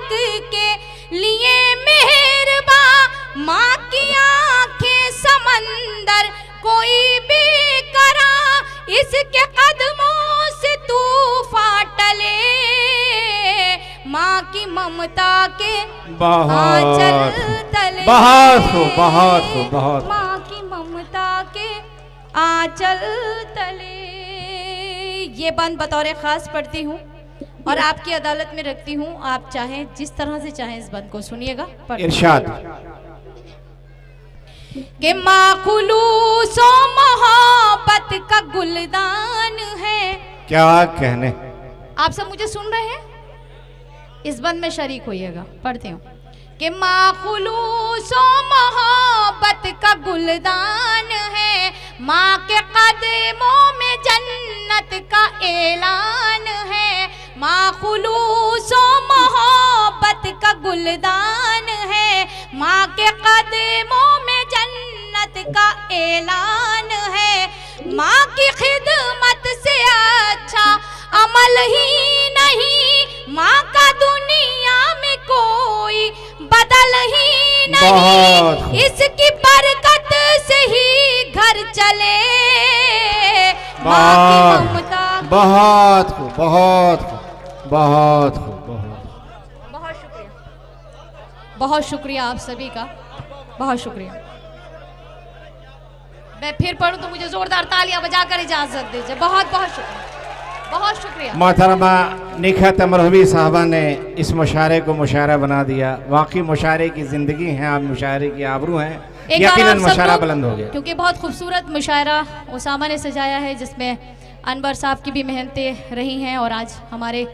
एक के लिए मेहरबा, माँ की आंखें समंदर कोई भी करा, इसके कदमों से तूफान टले, माँ की ममता के आंचल तले। बहुत खूब, बहुत खूब, बहुत। माँ की ममता के आंचल तले। ये बंद बतौर खास पढ़ती हूँ और आपकी अदालत में रखती हूँ। आप चाहें जिस तरह से चाहें इस बंद को सुनिएगा। इरशाद कि माँ खुलूसो मोहब्बत का गुलदान है। क्या कहने। आप सब मुझे सुन रहे हैं? इस बंद में शरीक होइएगा। पढ़ती हूँ कि माँ खुलूसो मोहब्बत का गुलदान है, माँ के कदमों में जन्नत का ऐलान है। माँ खुलूसो मोहब्बत का गुलदान है, माँ के कदमों में जन्नत का ऐलान है। माँ की खिदमत से अच्छा अमल ही नहीं, माँ का दुनिया में कोई बदल ही नहीं, इसकी बरकत से ही घर चले। माँ की ममता। बहुत खूब, बहुत खूब, बहुत खूब, बहुत शुक्रिया, बहुत शुक्रिया आप सभी का, बहुत शुक्रिया। मैं फिर पढ़ूं तो मुझे जोरदार तालियां बजाकर इजाजत दीजिए। बहुत बहुत शुक्रिया, बहुत शुक्रिया। मोहतरमा निखत अमरहबी साहबा ने इस मुशायरे को मुशायरा बना दिया। वाकई मुशायरे की ज़िंदगी है, आप मुशायरे की आबरू हैं। यकीनन मुशायरा बुलंद हो गया, क्योंकि बहुत खूबसूरत मुशायरा उसामा ने सजाया है, जिसमें अनवर साहब की भी मेहनतें रही हैं। और आज हमारे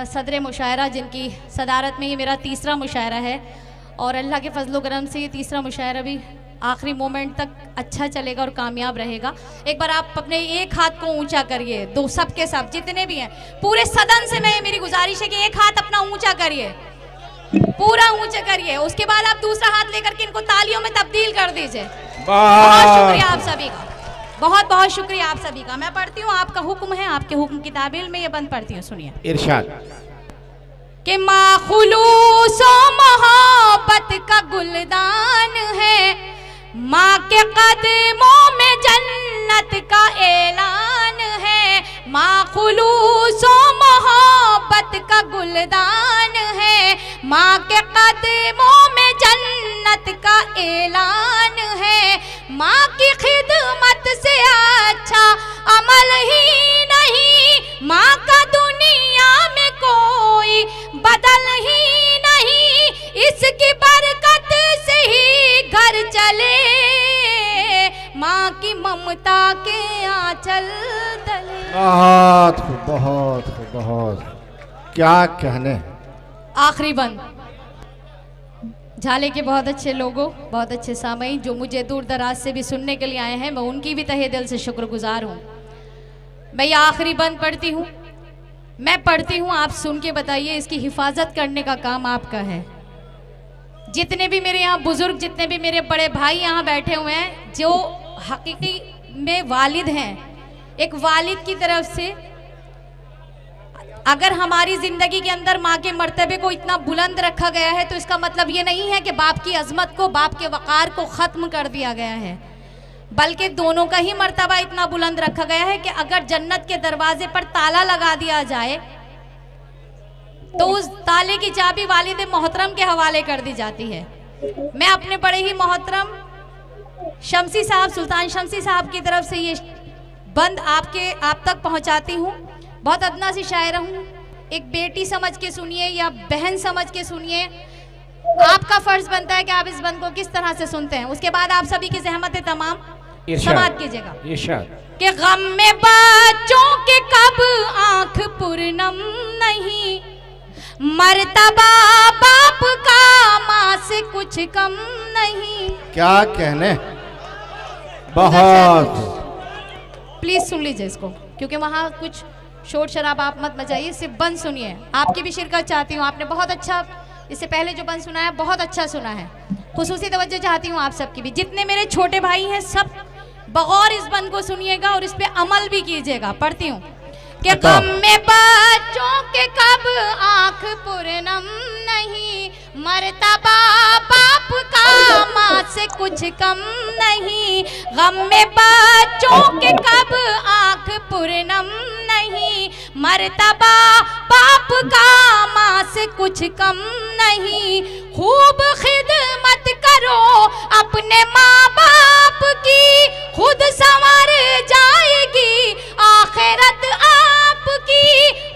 सदर मुशायरा, जिनकी सदारत में ये मेरा तीसरा मुशायरा है, और अल्लाह के फजलो करम से ये तीसरा मुशायरा भी आखिरी मोमेंट तक अच्छा चलेगा और कामयाब रहेगा। एक बार आप अपने एक हाथ को ऊंचा करिए, दो सबके सब जितने भी हैं, पूरे सदन से मैं मेरी गुजारिश है कि एक हाथ अपना ऊंचा करिए, पूरा ऊंचा करिए। उसके बाद आप दूसरा हाथ लेकर के इनको तालियों में तब्दील कर दीजिए। बहुत शुक्रिया आप सभी का, बहुत बहुत शुक्रिया आप सभी का। मैं पढ़ती हूँ, आपका हुक्म है, आपके हुक्म की ताबील में ये बंद पढ़ती हूँ, सुनिए। इरशाद कि माँ खुलूसो मोहब्बत का गुलदान है, माँ के कदमों में जन्नत का ऐलान है। माँ खुलूसो मोहब्बत का गुलदान है, माँ के कदमों में जन्नत का ऐलान है। माँ की खिदमत से अच्छा अमल ही नहीं, माँ का दुनिया में कोई बदल ही नहीं, इसकी बरकत से ही घर चले। माँ की ममता के आंचल तले। बहुत खूब, बहुत खूब, बहुत। क्या कहने। आखिरी बंद। झाले के बहुत अच्छे लोगों, बहुत अच्छे सामईन जो मुझे दूर दराज से भी सुनने के लिए आए हैं, मैं उनकी भी तहे दिल से शुक्रगुजार हूँ। मैं ये आखिरी बंद पढ़ती हूँ, मैं पढ़ती हूँ, आप सुन के बताइए। इसकी हिफाजत करने का काम आपका है। जितने भी मेरे यहाँ बुजुर्ग, जितने भी मेरे बड़े भाई यहाँ बैठे हुए हैं, जो हकीकी में वालिद हैं, एक वालिद की तरफ से अगर हमारी जिंदगी के अंदर माँ के मर्तबे को इतना बुलंद रखा गया है, तो इसका मतलब ये नहीं है कि बाप की अजमत को, बाप के वक़ार को ख़त्म कर दिया गया है, बल्कि दोनों का ही मर्तबा इतना बुलंद रखा गया है कि अगर जन्नत के दरवाजे पर ताला लगा दिया जाए तो उस ताले की चाबी वालिद मोहतरम के हवाले कर दी जाती है। मैं अपने बड़े ही मोहतरम शमसी साहब, सुल्तान शमसी साहब की तरफ से ये बंद आप तक पहुंचाती हूँ। बहुत अदना सी शायरा हूँ, एक बेटी समझ के सुनिए या बहन समझ के सुनिए। आपका फर्ज बनता है कि आप इस बंद को किस तरह से सुनते हैं। उसके बाद आप सभी की ज़हमतें तमाम समाप्त कीजिएगा। कि गम में बच्चों के कब आंख पूर्णम नहीं, मर्तबा बाप का माँ से कुछ कम नहीं। क्या कहने। बहुत। प्लीज सुन लीजिए इसको, क्योंकि वहाँ कुछ शोर शराबा आप मत मचाइए, सिर्फ बंद सुनिए। आपकी भी शिरकत चाहती हूँ, आपने बहुत अच्छा इससे पहले जो बंद सुना है बहुत अच्छा सुना है। खुसूसी तवज्जो चाहती हूँ आप सबकी भी। जितने मेरे छोटे भाई हैं सब बगौर इस बंद को सुनिएगा और इस पे अमल भी कीजिएगा। पढ़ती हूँ कि गम में बच्चों के कब आंख पूर्णम नहीं, मर्तबा बाप का माँ से कुछ कम नहीं, गम में बच्चों के कब आंख पूर्णम नहीं, मर्तबा बाप का माँ से कुछ कम नहीं, खूब खिदमत करो अपने माँ बाप की, खुद संवर जाएगी आखिरत आपकी,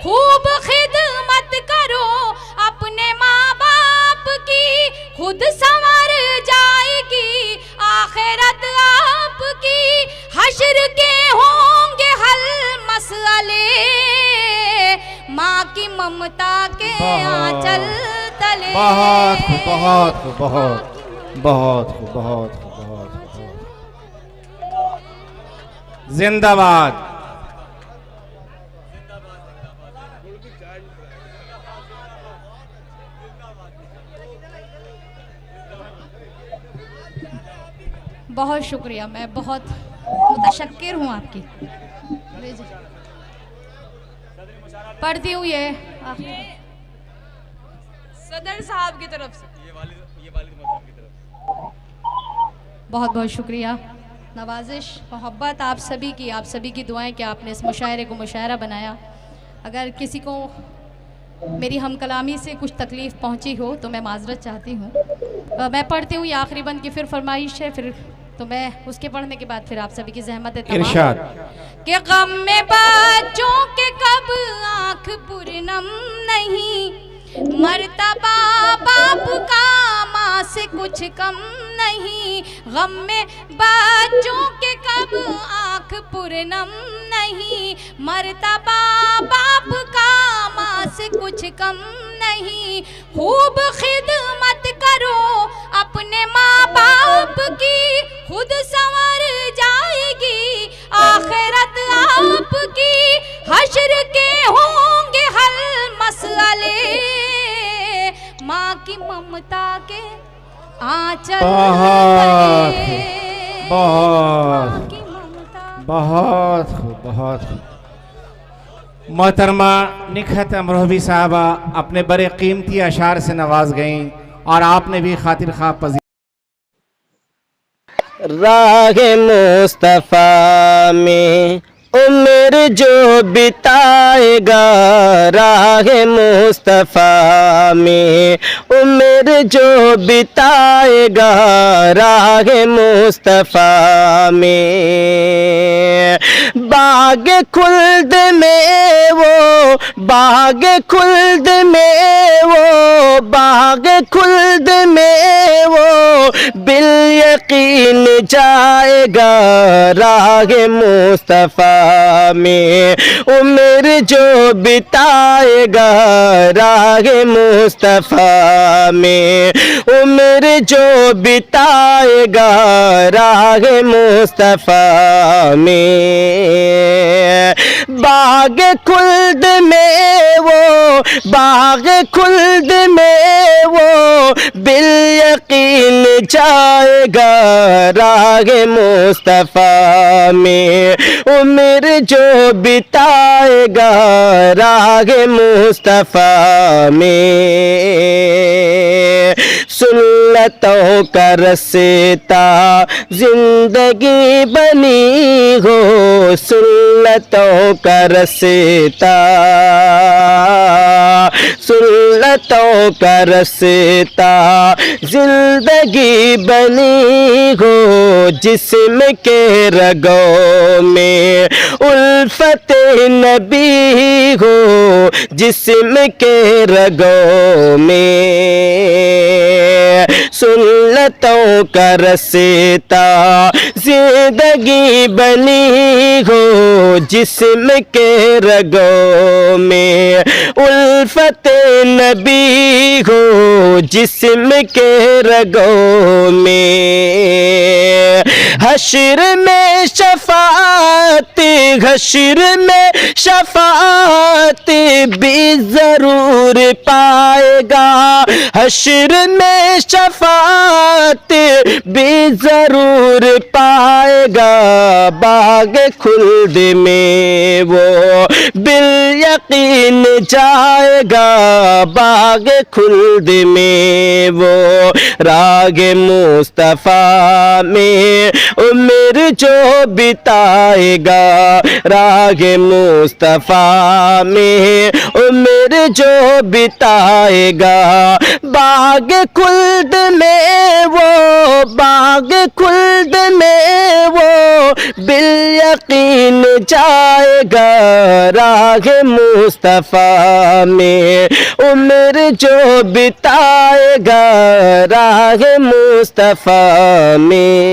खूब खिदमत करो अपने माँ बाप की, खुद संवर जाएगी आखिरत आपकी, हश्र के होंगे हल मसले, माँ की ममता के आंचल तले। बहुत खूब, बहुत खूब, बहुत बहुत खूब, बहुत खूब, बहुत खूब। जिंदाबाद। बहुत शुक्रिया, मैं बहुत मुतशक्किर हूँ आपकी। पढ़ती हूँ ये सदर साहब की तरफ से, बहुत बहुत शुक्रिया, नवाजिश मोहब्बत आप सभी की, आप सभी की दुआएं कि आपने इस मुशायरे को मुशायरा बनाया। अगर किसी को मेरी हम कलामी से कुछ तकलीफ़ पहुंची हो तो मैं माजरत चाहती हूँ। मैं पढ़ती हूँ, ये आखिरी बंद की फिर फरमाइश है, फिर तो मैं उसके पढ़ने के बाद फिर आप सभी की जहमत है इरशाद। कि गम में बच्चों के कब आँख पूर्णम नहीं, मर्तबा बाप का माँ से कुछ कम नहीं, गम में बच्चों के कब आँख पूर्णम नहीं, मर्तबा बाप का माँ से कुछ कम नहीं, खूब खिदमत करो अपने माँ बाप की, खुद संवर जाएगी आखिरत आपकी, हश्र के होंगे हल मसले, माँ की ममता के आंचल बहुत तले। बहुत माँ की ममता। बहुत खूब, बहुत खूब। मोहतरमा निखत अमरोहबी साहबा अपने बड़े कीमती अशार से नवाज गईं और आपने भी खातिर खा पजी। राहे मुस्तफ़ा में उम्र जो बिताएगा, राहे मुस्तफ़ा में उम्र जो बिताएगा, राहे मुस्तफ़ा में बाग खुल्द में वो, बाग खुल्द में वो, बाग खुल्द में वो बिल यकीन जाएगा, राहे मुस्तफ़ा में उम्र जो बिताएगा, राहे मुस्तफ़ा में उम्र जो बिताएगा, राहे मुस्तफ़ा में बाग खुल्द में वो, बाग खुल्द में वो बिल यकीन जाएगा, राहे मुस्तफ़ा में उम्र जो बिताएगा, राहे मुस्तफ़ा में सुन्नतों का रस्ता जिंदगी बनी हो, सुन्नतों का रस्ता, सुन्नतों का रस्ता जिंदगी बनी हो, जिस्म के रगों में उल्फत नबी हो, जिस्म के रगों में सुन्नतों का रस्ता जिंदगी बनी हो, जिस्म के रगों में उल्फत नबी हो, जिस्म के रगों में हश्र में शफाअत, हश्र में शफाअत भी जरूर पाएगा, हश्र में शफाअत मुलाकात भी जरूर पाएगा बाग खुल्द में वो, बिल यकीन जाएगा बाग खुल्द में वो। राग मुस्तफ़ा में उम्र जो बिताएगा, राग मुस्तफ़ा में उम्र जो बिताएगा बाग खुल्द में वो, बाग खुल्द में वो बिल यकीन जाएगा। राग मुस्तफ़ा में उम्र जो बिताएगा, राग मुस्तफ़ा में।